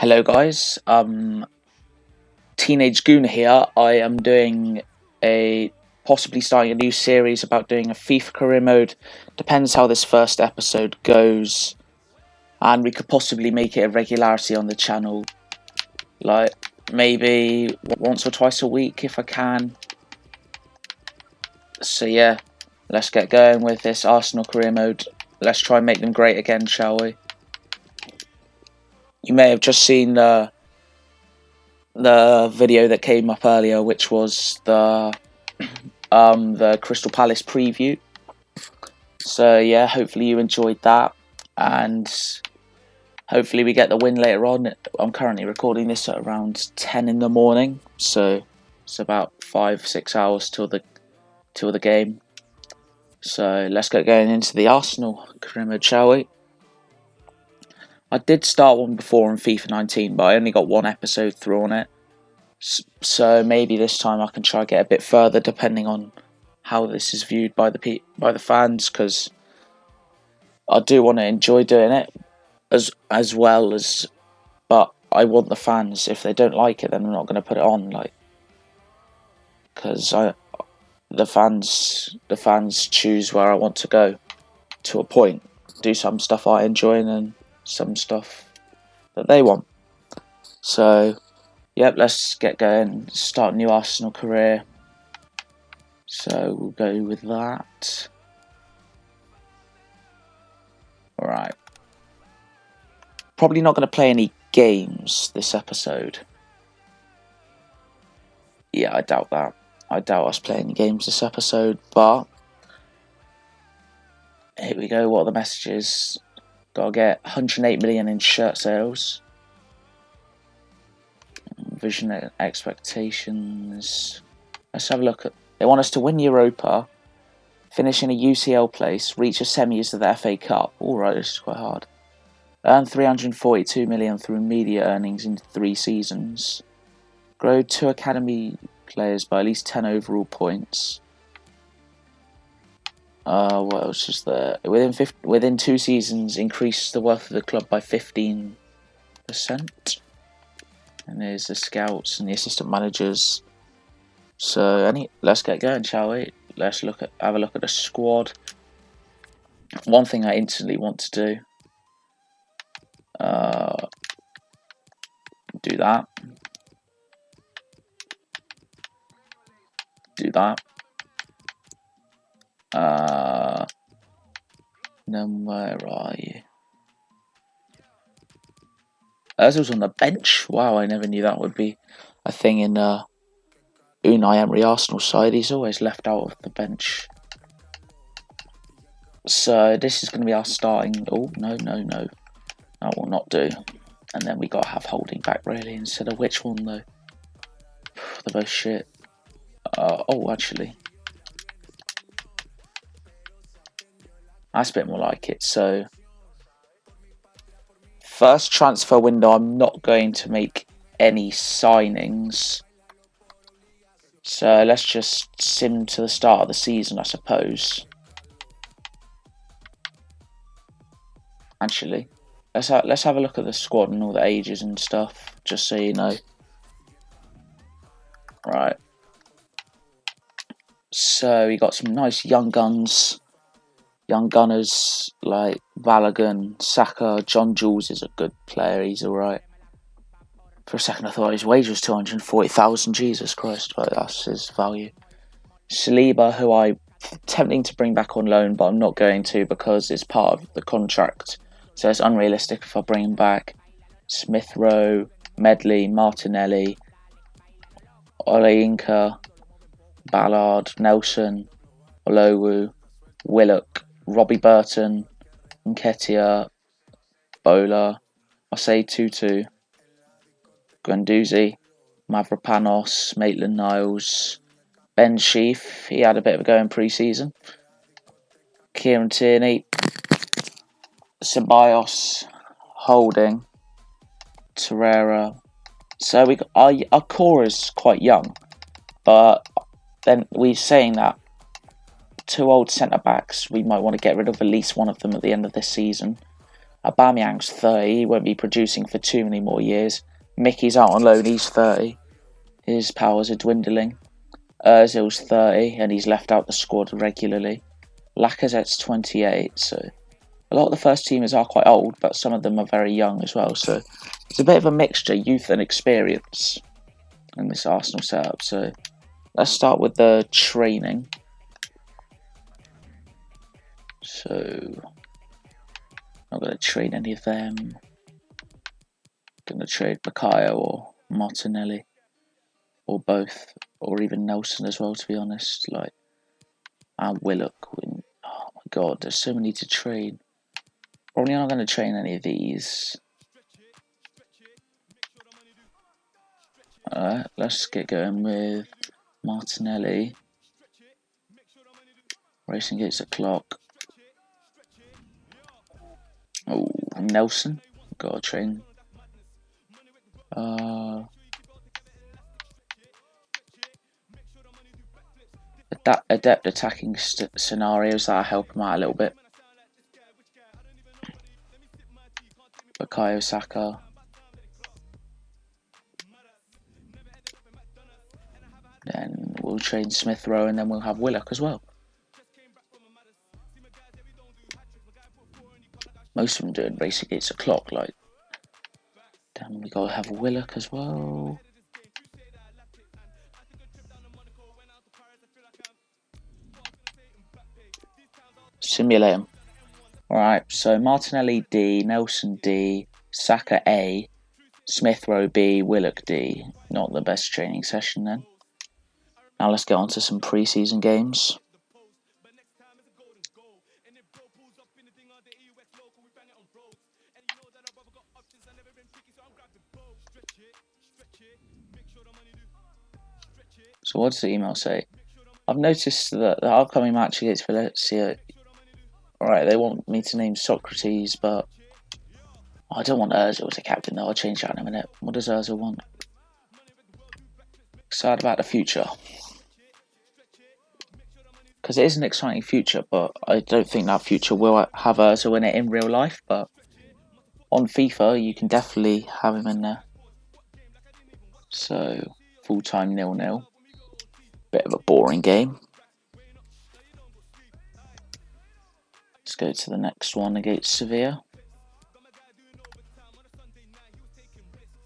Hello guys, Teenage Goon here. I am doing possibly starting a new series about doing a FIFA career mode. Depends how this first episode goes, and we could possibly make it a regularity on the channel, like maybe once or twice a week if I can. So yeah, let's get going with this Arsenal career mode. Let's try and make them great again, shall we? You may have just seen the video that came up earlier, which was the Crystal Palace preview. So yeah, hopefully you enjoyed that, and hopefully we get the win later on. I'm currently recording this at around 10 in the morning, so it's about 5-6 hours till the game. So let's get going into the Arsenal career mode, shall we? I did start one before on FIFA 19, but I only got one episode through on it. So maybe this time I can try to get a bit further, depending on how this is viewed by the fans, because I do want to enjoy doing it as well as, but I want the fans. If they don't like it, then I'm not going to put it on, because the fans choose where I want to go to a point. Do some stuff I enjoy and then some stuff that they want. So yep, let's get going. Start a new Arsenal career. So we'll go with that. Alright. Probably not going to play any games this episode. Yeah, I doubt that. I doubt us playing any games this episode, but here we go. What are the messages? Gotta get 108 million in shirt sales. Vision expectations. Let's have a look at. They want us to win Europa, finish in a UCL place, reach a semis of the FA Cup. Alright, this is quite hard. Earn 342 million through media earnings in 3 seasons. Grow 2 academy players by at least 10 overall points. What else is there? Within 2 seasons, increase the worth of the club by 15%. And there's the scouts and the assistant managers. So let's get going, shall we? Let's have a look at the squad. One thing I instantly want to do. Do that. Do that. Then where are you? Ozil's on the bench. Wow, I never knew that would be a thing in Unai Emery Arsenal side. He's always left out of the bench. So this is going to be our starting. Oh no! That will not do. And then we got to have holding back really instead of which one though. They're both shit. Oh, actually, that's a bit more like it. So first transfer window, I'm not going to make any signings. So let's just sim to the start of the season, I suppose. Actually, let's have a look at the squad and all the ages and stuff, just so you know. Right. So we got some nice young gunners like Balogun, Xhaka. John Jules is a good player. He's alright. For a second, I thought his wage was 240,000. Jesus Christ, but that's his value. Saliba, who I'm tempting to bring back on loan, but I'm not going to because it's part of the contract. So it's unrealistic if I bring him back. Smith Rowe, Medley, Martinelli, Oleinka, Ballard, Nelson, Olowu, Willock, Robbie Burton, Nketiah, Bola, Osei Tutu, Guendouzi, Mavropanos, Maitland-Niles, Ben Sheaf. He had a bit of a go in pre-season. Kieran Tierney, Ceballos, Holding, Torreira. So we got, our core is quite young, but then we're saying that 2 old centre backs, we might want to get rid of at least one of them at the end of this season. Aubameyang's 30, he won't be producing for too many more years. Mickey's out on loan, he's 30. His powers are dwindling. Ozil's 30 and he's left out the squad regularly. Lacazette's 28, so a lot of the first teamers are quite old, but some of them are very young as well. So it's a bit of a mixture, youth and experience, in this Arsenal setup. So let's start with the training. So not going to trade any of them. Going to trade Bukayo or Martinelli, or both, or even Nelson as well. To be honest, and Willock. Oh my god, there's so many to trade. Probably not going to train any of these. Alright, let's get going with Martinelli. Racing against the clock. Oh, Nelson. Gotta train. Adept attacking scenarios that'll help him out a little bit. Bukayo Saka. Then we'll train Smith Rowe and then we'll have Willock as well. Most of them doing race against the clock, then we gotta have Willock as well. Simulate him. Alright, so Martinelli D, Nelson D, Saka A, Smith Rowe B, Willock D. Not the best training session then. Now let's get on to some pre-season games. So what does the email say? I've noticed that the upcoming match against Valencia, alright, they want me to name Socrates, but I don't want Ozil as a captain though. I'll change that in a minute. What does Ozil want? Excited about the future. Because it is an exciting future, but I don't think that future will have Ozil in it in real life, but on FIFA you can definitely have him in there. So, full-time 0-0. Bit of a boring game. Let's go to the next one against Sevilla.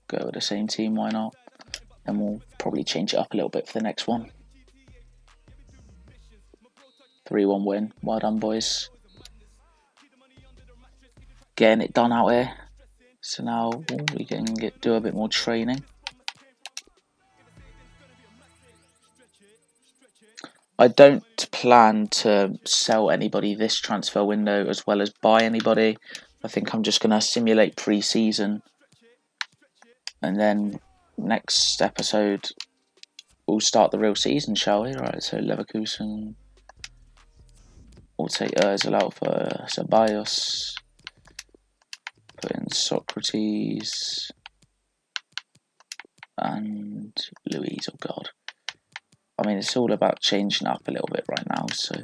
Go with the same team, why not? And we'll probably change it up a little bit for the next one. 3-1 win. Well done, boys. Getting it done out here. So now we can do a bit more training. I don't plan to sell anybody this transfer window as well as buy anybody. I think I'm just going to simulate pre-season. And then next episode, we'll start the real season, shall we? Right, so Leverkusen. We'll take Ozil out for Ceballos. Put in Socrates. And Luis, oh god. I mean, it's all about changing up a little bit right now, so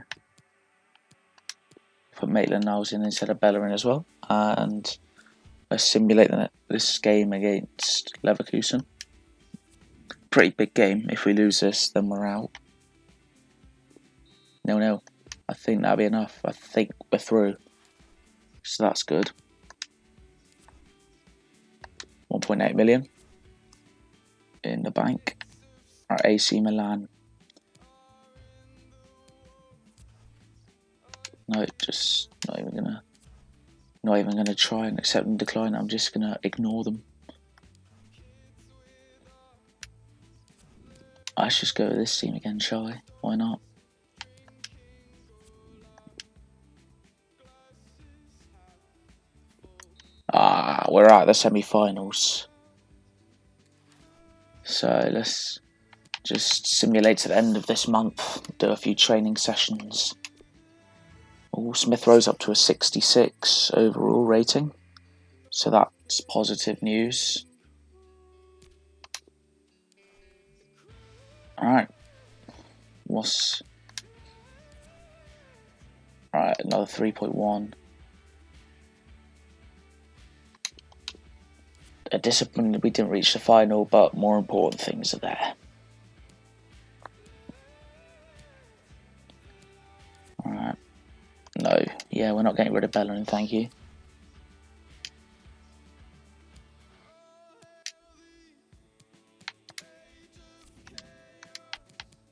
put Maitland-Niles in instead of Bellerin as well, and let's simulate this game against Leverkusen. Pretty big game. If we lose this, then we're out. 0-0. I think that'll be enough. I think we're through, so that's good. 1.8 million in the bank. Our AC Milan. No, just not even gonna try and accept and decline. I'm just gonna ignore them. Let's just go with this team again, shall we? Why not? We're at the semi-finals. So let's just simulate to the end of this month. Do a few training sessions. Smith Rowe's up to a 66 overall rating, so that's positive news. Alright, alright, another 3.1. disappointed we didn't reach the final, but more important things are there. Alright. No. Yeah, we're not getting rid of Bellerin, thank you.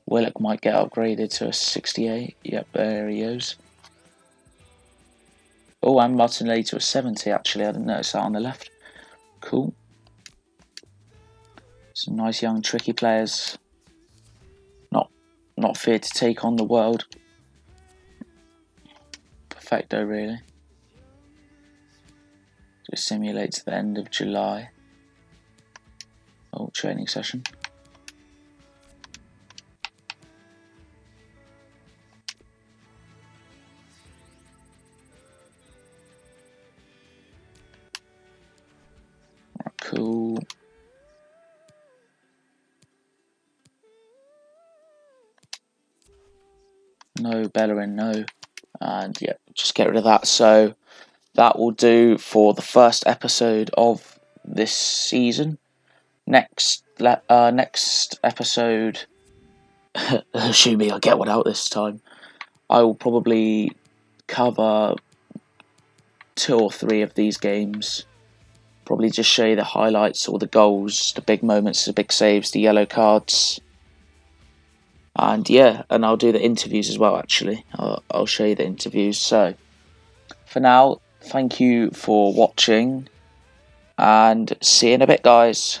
Willock might get upgraded to a 68. Yep, there he goes. Oh, and Martinelli to a 70, actually. I didn't notice that on the left. Cool. Some nice young tricky players. Not feared to take on the world. Perfecto, really. Just simulates the end of July. Oh, training session. Cool. No, Bellerin, no. And yeah, just get rid of that. So that will do for the first episode of this season. Next episode, assuming I get one out this time, I will probably cover 2 or 3 of these games. Probably just show you the highlights, all the goals, the big moments, the big saves, the yellow cards. And yeah, and I'll do the interviews as well, actually. I'll show you the interviews. So, for now, thank you for watching, and see you in a bit, guys.